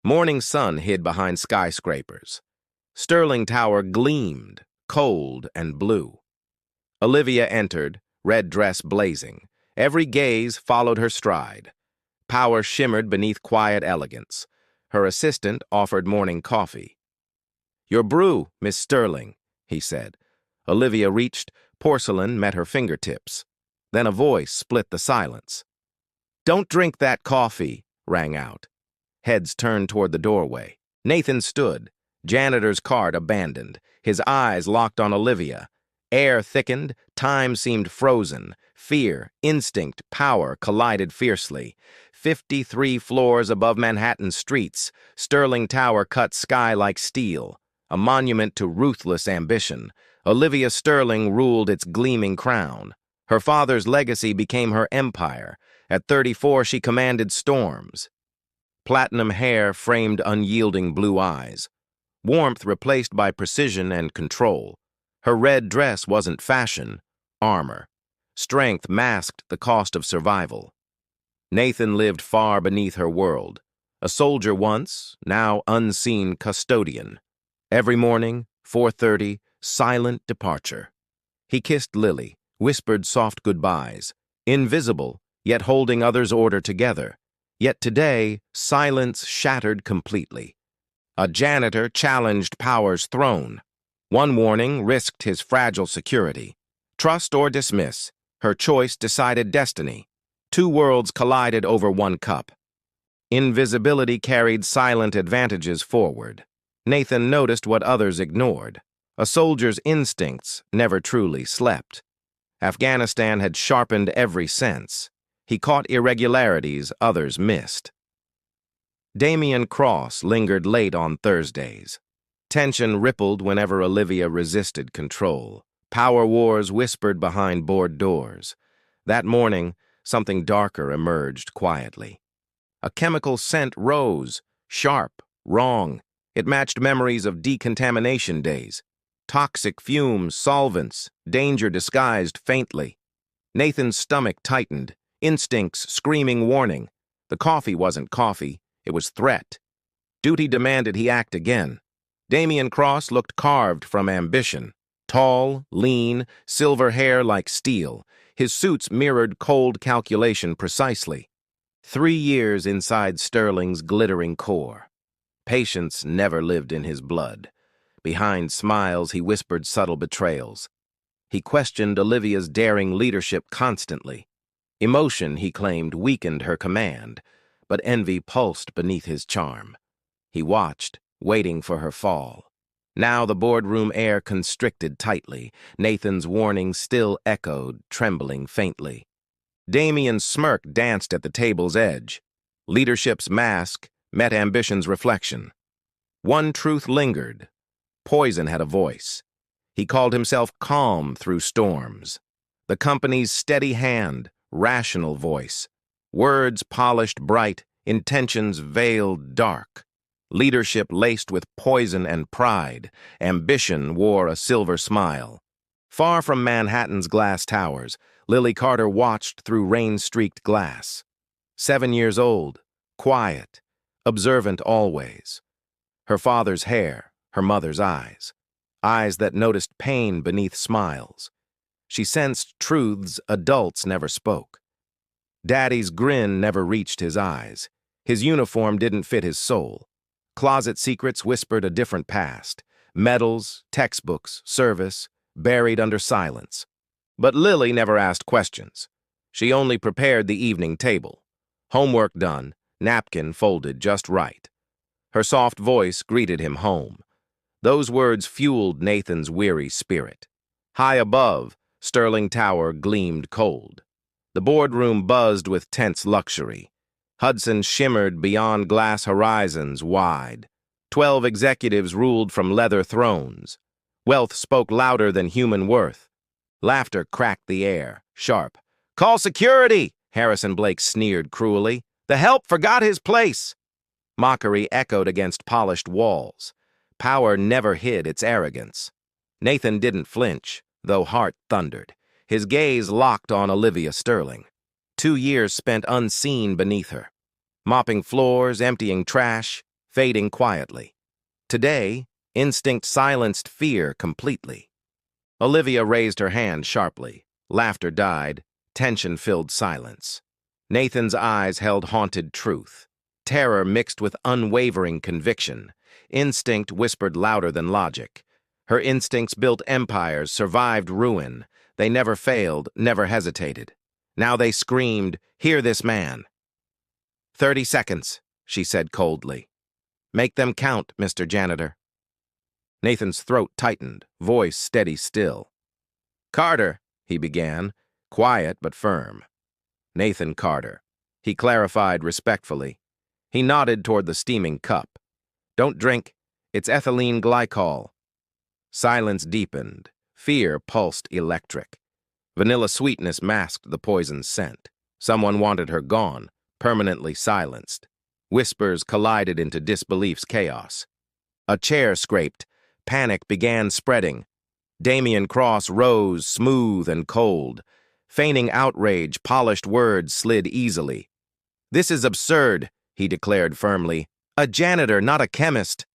Morning sun hid behind skyscrapers. Sterling Tower gleamed, cold and blue. Olivia entered, red dress blazing. Every gaze followed her stride. Power shimmered beneath quiet elegance. Her assistant offered morning coffee. "Your brew, Miss Sterling," he said. Olivia reached, porcelain met her fingertips. Then a voice split the silence. "Don't drink that coffee," rang out. Heads turned toward the doorway. Nathan stood, janitor's cart abandoned, his eyes locked on Olivia. Air thickened, time seemed frozen. Fear, instinct, power collided fiercely. 53 floors above Manhattan's streets, Sterling Tower cut sky like steel, a monument to ruthless ambition. Olivia Sterling ruled its gleaming crown. Her father's legacy became her empire. At 34, she commanded storms. Platinum hair framed unyielding blue eyes. Warmth replaced by precision and control. Her red dress wasn't fashion, armor. Strength masked the cost of survival. Nathan lived far beneath her world. A soldier once, now unseen custodian. Every morning, 4:30, silent departure. He kissed Lily, whispered soft goodbyes. Invisible, yet holding others' order together. Yet today, silence shattered completely. A janitor challenged power's throne. One warning risked his fragile security. Trust or dismiss, her choice decided destiny. Two worlds collided over one cup. Invisibility carried silent advantages forward. Nathan noticed what others ignored. A soldier's instincts never truly slept. Afghanistan had sharpened every sense. He caught irregularities others missed. Damian Cross lingered late on Thursdays. Tension rippled whenever Olivia resisted control. Power wars whispered behind board doors. That morning, something darker emerged quietly. A chemical scent rose, sharp, wrong. It matched memories of decontamination days. Toxic fumes, solvents, danger disguised faintly. Nathan's stomach tightened, instincts screaming warning. The coffee wasn't coffee, it was threat. Duty demanded he act again. Damian Cross looked carved from ambition. Tall, lean, silver hair like steel. His suits mirrored cold calculation precisely. 3 years inside Sterling's glittering core. Patience never lived in his blood. Behind smiles, he whispered subtle betrayals. He questioned Olivia's daring leadership constantly. Emotion, he claimed, weakened her command, but envy pulsed beneath his charm. He watched, waiting for her fall. Now the boardroom air constricted tightly. Nathan's warning still echoed, trembling faintly. Damian's smirk danced at the table's edge. Leadership's mask met ambition's reflection. One truth lingered. Poison had a voice. He called himself calm through storms. The company's steady hand, rational voice. Words polished bright, intentions veiled dark. Leadership laced with poison and pride. Ambition wore a silver smile. Far from Manhattan's glass towers, Lily Carter watched through rain-streaked glass. 7 years old, quiet, observant always. Her father's hair, her mother's eyes. Eyes that noticed pain beneath smiles. She sensed truths adults never spoke. Daddy's grin never reached his eyes. His uniform didn't fit his soul. Closet secrets whispered a different past. Medals, textbooks, service, buried under silence. But Lily never asked questions. She only prepared the evening table. Homework done, napkin folded just right. Her soft voice greeted him home. Those words fueled Nathan's weary spirit. High above, Sterling Tower gleamed cold. The boardroom buzzed with tense luxury. Hudson shimmered beyond glass horizons wide. 12 executives ruled from leather thrones. Wealth spoke louder than human worth. Laughter cracked the air, sharp. "Call security!" Harrison Blake sneered cruelly. "The help forgot his place!" Mockery echoed against polished walls. Power never hid its arrogance. Nathan didn't flinch, though heart thundered. His gaze locked on Olivia Sterling. 2 years spent unseen beneath her. Mopping floors, emptying trash, fading quietly. Today, instinct silenced fear completely. Olivia raised her hand sharply. Laughter died. Tension filled silence. Nathan's eyes held haunted truth. Terror mixed with unwavering conviction. Instinct whispered louder than logic. Her instincts built empires, survived ruin. They never failed, never hesitated. Now they screamed, "Hear this man." 30 seconds, she said coldly. "Make them count, Mr. Janitor." Nathan's throat tightened, voice steady still. "Carter," he began, quiet but firm. "Nathan Carter," he clarified respectfully. He nodded toward the steaming cup. "Don't drink. It's ethylene glycol." Silence deepened. Fear pulsed electric. Vanilla sweetness masked the poison's scent. Someone wanted her gone, permanently silenced. Whispers collided into disbelief's chaos. A chair scraped. Panic began spreading. Damian Cross rose, smooth and cold. Feigning outrage, polished words slid easily. "This is absurd," he declared firmly. "A janitor, not a chemist."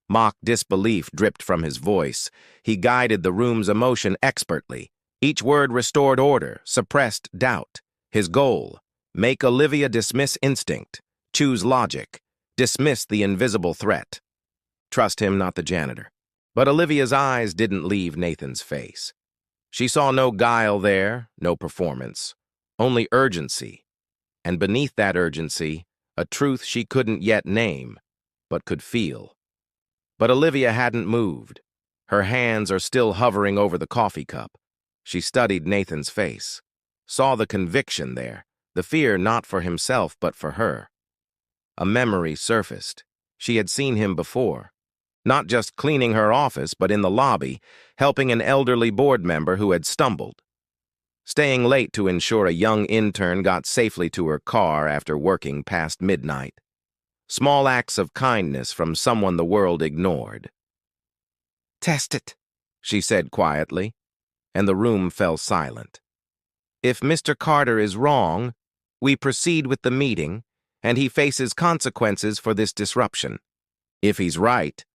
Mock disbelief dripped from his voice. He guided the room's emotion expertly. Each word restored order, suppressed doubt. His goal: make Olivia dismiss instinct, choose logic, dismiss the invisible threat. Trust him, not the janitor. But Olivia's eyes didn't leave Nathan's face. She saw no guile there, no performance, only urgency. And beneath that urgency, a truth she couldn't yet name, but could feel. But Olivia hadn't moved. Her hands are still hovering over the coffee cup. She studied Nathan's face, saw the conviction there, the fear not for himself but for her. A memory surfaced. She had seen him before. Not just cleaning her office, but in the lobby, helping an elderly board member who had stumbled. Staying late to ensure a young intern got safely to her car after working past midnight. Small acts of kindness from someone the world ignored. "Test it," she said quietly, and the room fell silent. "If Mr. Carter is wrong, we proceed with the meeting, and he faces consequences for this disruption. If he's right,"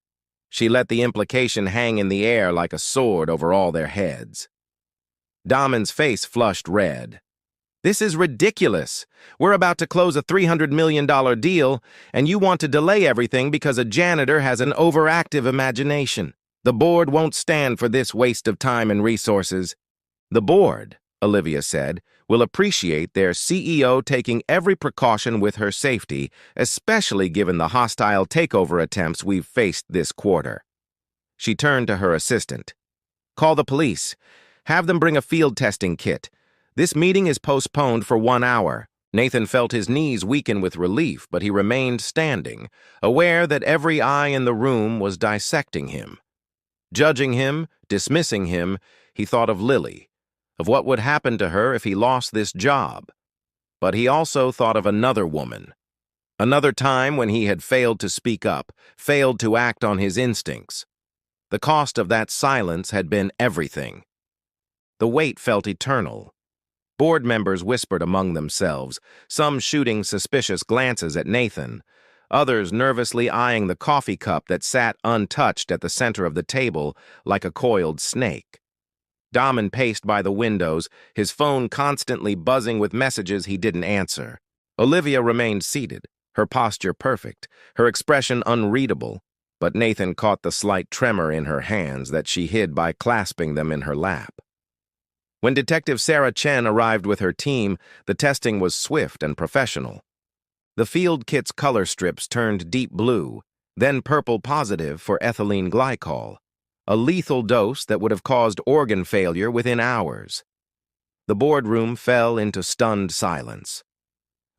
she let the implication hang in the air like a sword over all their heads. Damon's face flushed red. "This is ridiculous. We're about to close a $300 million deal, and you want to delay everything because a janitor has an overactive imagination. The board won't stand for this waste of time and resources." "The board," Olivia said, "will appreciate their CEO taking every precaution with her safety, especially given the hostile takeover attempts we've faced this quarter." She turned to her assistant. "Call the police. Have them bring a field testing kit. This meeting is postponed for 1 hour." Nathan felt his knees weaken with relief, but he remained standing, aware that every eye in the room was dissecting him. Judging him, dismissing him, he thought of Lily, of what would happen to her if he lost this job. But he also thought of another woman. Another time when he had failed to speak up, failed to act on his instincts. The cost of that silence had been everything. The weight felt eternal. Board members whispered among themselves, some shooting suspicious glances at Nathan, others nervously eyeing the coffee cup that sat untouched at the center of the table like a coiled snake. Damon paced by the windows, his phone constantly buzzing with messages he didn't answer. Olivia remained seated, her posture perfect, her expression unreadable, but Nathan caught the slight tremor in her hands that she hid by clasping them in her lap. When Detective Sarah Chen arrived with her team, the testing was swift and professional. The field kit's color strips turned deep blue, then purple positive for ethylene glycol, a lethal dose that would have caused organ failure within hours. The boardroom fell into stunned silence.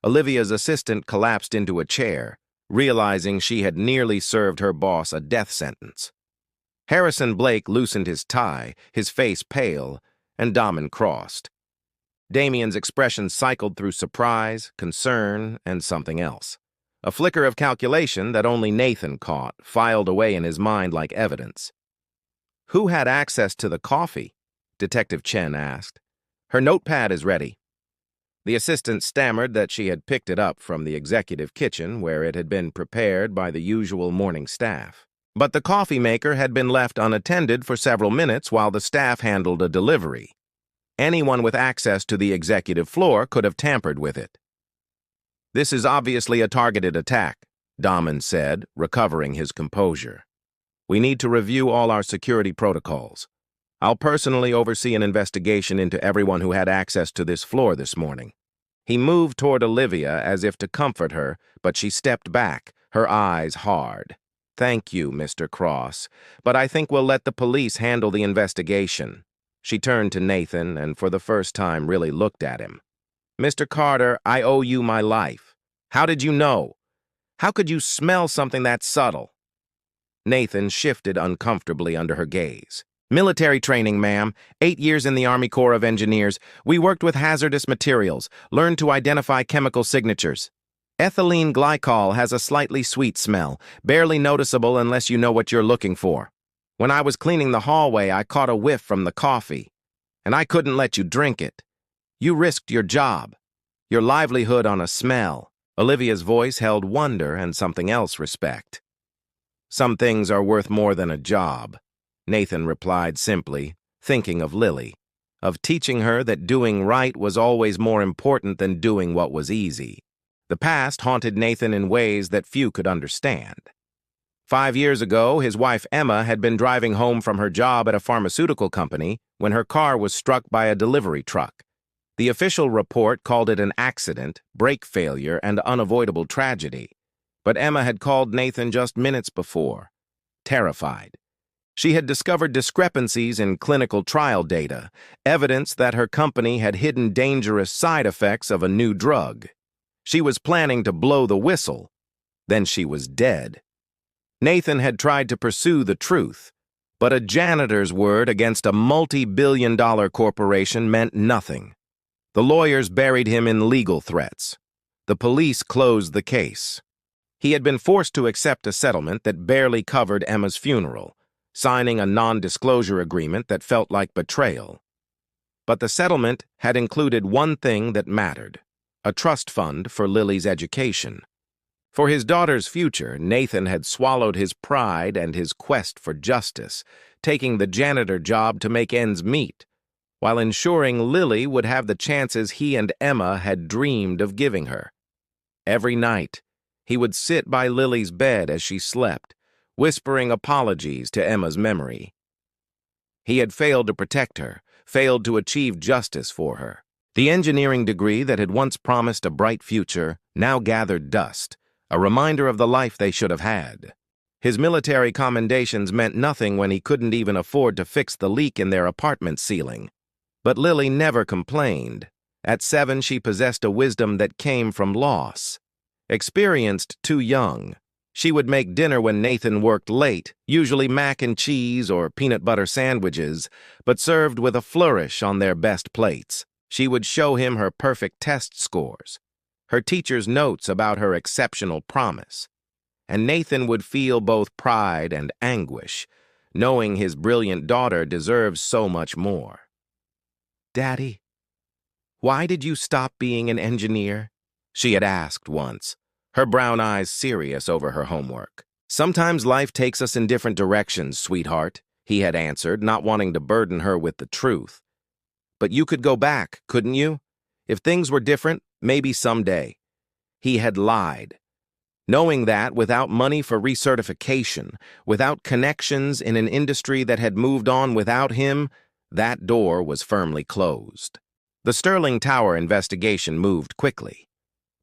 Olivia's assistant collapsed into a chair, realizing she had nearly served her boss a death sentence. Harrison Blake loosened his tie, his face pale, and Damon crossed. Damien's expression cycled through surprise, concern, and something else. A flicker of calculation that only Nathan caught, filed away in his mind like evidence. "Who had access to the coffee?" Detective Chen asked. "Her notepad is ready." The assistant stammered that she had picked it up from the executive kitchen where it had been prepared by the usual morning staff. But the coffee maker had been left unattended for several minutes while the staff handled a delivery. Anyone with access to the executive floor could have tampered with it. "This is obviously a targeted attack," Dahman said, recovering his composure. "We need to review all our security protocols. I'll personally oversee an investigation into everyone who had access to this floor this morning." He moved toward Olivia as if to comfort her, but she stepped back, her eyes hard. "Thank you, Mr. Cross, but I think we'll let the police handle the investigation." She turned to Nathan and for the first time really looked at him. "Mr. Carter, I owe you my life. How did you know? How could you smell something that subtle?" Nathan shifted uncomfortably under her gaze. "Military training, ma'am. 8 years in the Army Corps of Engineers. We worked with hazardous materials, learned to identify chemical signatures. Ethylene glycol has a slightly sweet smell, barely noticeable unless you know what you're looking for. When I was cleaning the hallway, I caught a whiff from the coffee, and I couldn't let you drink it. You risked your job, your livelihood on a smell." Olivia's voice held wonder and something else, respect. "Some things are worth more than a job," Nathan replied simply, thinking of Lily, of teaching her that doing right was always more important than doing what was easy. The past haunted Nathan in ways that few could understand. 5 years ago, his wife Emma had been driving home from her job at a pharmaceutical company when her car was struck by a delivery truck. The official report called it an accident, brake failure, and unavoidable tragedy. But Emma had called Nathan just minutes before, terrified. She had discovered discrepancies in clinical trial data, evidence that her company had hidden dangerous side effects of a new drug. She was planning to blow the whistle. Then she was dead. Nathan had tried to pursue the truth, but a janitor's word against a multi-billion-dollar corporation meant nothing. The lawyers buried him in legal threats. The police closed the case. He had been forced to accept a settlement that barely covered Emma's funeral, signing a non-disclosure agreement that felt like betrayal. But the settlement had included one thing that mattered: a trust fund for Lily's education. For his daughter's future, Nathan had swallowed his pride and his quest for justice, taking the janitor job to make ends meet, while ensuring Lily would have the chances he and Emma had dreamed of giving her. Every night, he would sit by Lily's bed as she slept, whispering apologies to Emma's memory. He had failed to protect her, failed to achieve justice for her. The engineering degree that had once promised a bright future now gathered dust, a reminder of the life they should have had. His military commendations meant nothing when he couldn't even afford to fix the leak in their apartment ceiling. But Lily never complained. At 7, she possessed a wisdom that came from loss. Experienced too young, she would make dinner when Nathan worked late, usually mac and cheese or peanut butter sandwiches, but served with a flourish on their best plates. She would show him her perfect test scores, her teacher's notes about her exceptional promise, and Nathan would feel both pride and anguish, knowing his brilliant daughter deserves so much more. "Daddy, why did you stop being an engineer?" she had asked once, her brown eyes serious over her homework. "Sometimes life takes us in different directions, sweetheart," he had answered, not wanting to burden her with the truth. "But you could go back, couldn't you? If things were different, maybe someday." He had lied. Knowing that without money for recertification, without connections in an industry that had moved on without him, that door was firmly closed. The Sterling Tower investigation moved quickly.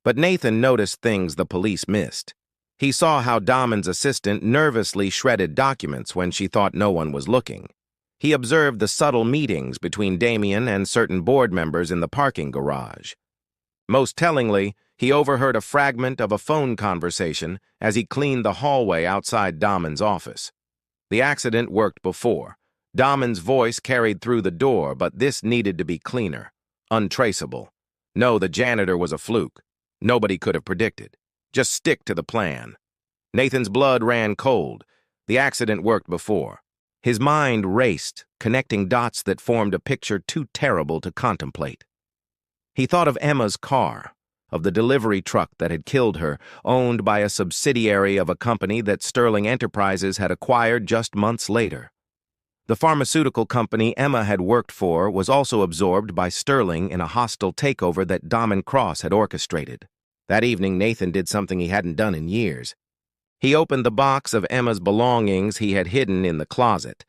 But Nathan noticed things the police missed. He saw how Dahman's assistant nervously shredded documents when she thought no one was looking. He observed the subtle meetings between Damien and certain board members in the parking garage. Most tellingly, he overheard a fragment of a phone conversation as he cleaned the hallway outside Dahman's office. The accident worked before. Dahman's voice carried through the door, but this needed to be cleaner, untraceable. No, the janitor was a fluke. Nobody could have predicted. Just stick to the plan. Nathan's blood ran cold. The accident worked before. His mind raced, connecting dots that formed a picture too terrible to contemplate. He thought of Emma's car, of the delivery truck that had killed her, owned by a subsidiary of a company that Sterling Enterprises had acquired just months later. The pharmaceutical company Emma had worked for was also absorbed by Sterling in a hostile takeover that Dom Cross had orchestrated. That evening, Nathan did something he hadn't done in years. He opened the box of Emma's belongings he had hidden in the closet.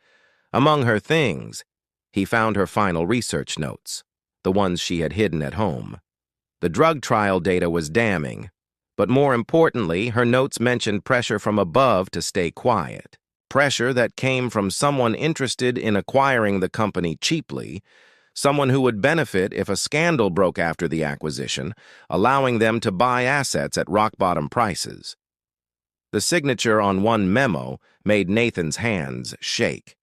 Among her things, he found her final research notes, the ones she had hidden at home. The drug trial data was damning, but more importantly, her notes mentioned pressure from above to stay quiet. Pressure that came from someone interested in acquiring the company cheaply, someone who would benefit if a scandal broke after the acquisition, allowing them to buy assets at rock-bottom prices. The signature on one memo made Nathan's hands shake.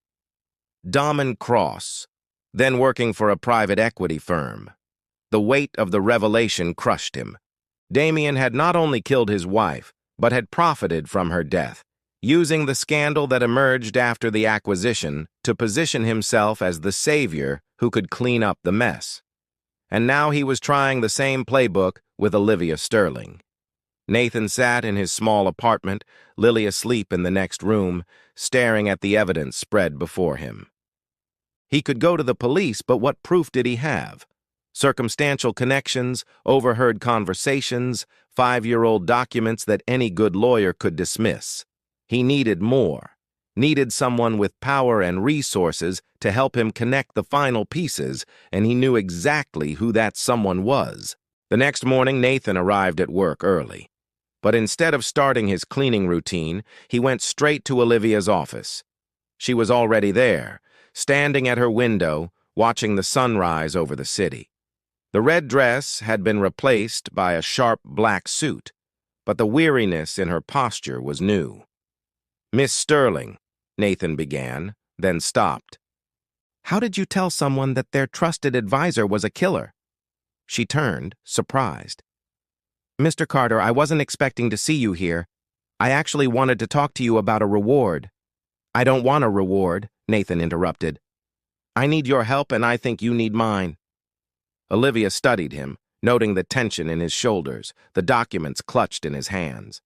Dom Cross, then working for a private equity firm. The weight of the revelation crushed him. Damien had not only killed his wife, but had profited from her death, using the scandal that emerged after the acquisition to position himself as the savior who could clean up the mess. And now he was trying the same playbook with Olivia Sterling. Nathan sat in his small apartment, Lily asleep in the next room, staring at the evidence spread before him. He could go to the police, but what proof did he have? Circumstantial connections, overheard conversations, 5-year-old documents that any good lawyer could dismiss. He needed more, needed someone with power and resources to help him connect the final pieces, and he knew exactly who that someone was. The next morning, Nathan arrived at work early. But instead of starting his cleaning routine, he went straight to Olivia's office. She was already there, standing at her window, watching the sunrise over the city. The red dress had been replaced by a sharp black suit, but the weariness in her posture was new. "Miss Sterling," Nathan began, then stopped. "How did you tell someone that their trusted advisor was a killer?" She turned, surprised. "Mr. Carter, I wasn't expecting to see you here. I actually wanted to talk to you about a reward." "I don't want a reward," Nathan interrupted. "I need your help, and I think you need mine." Olivia studied him, noting the tension in his shoulders, the documents clutched in his hands.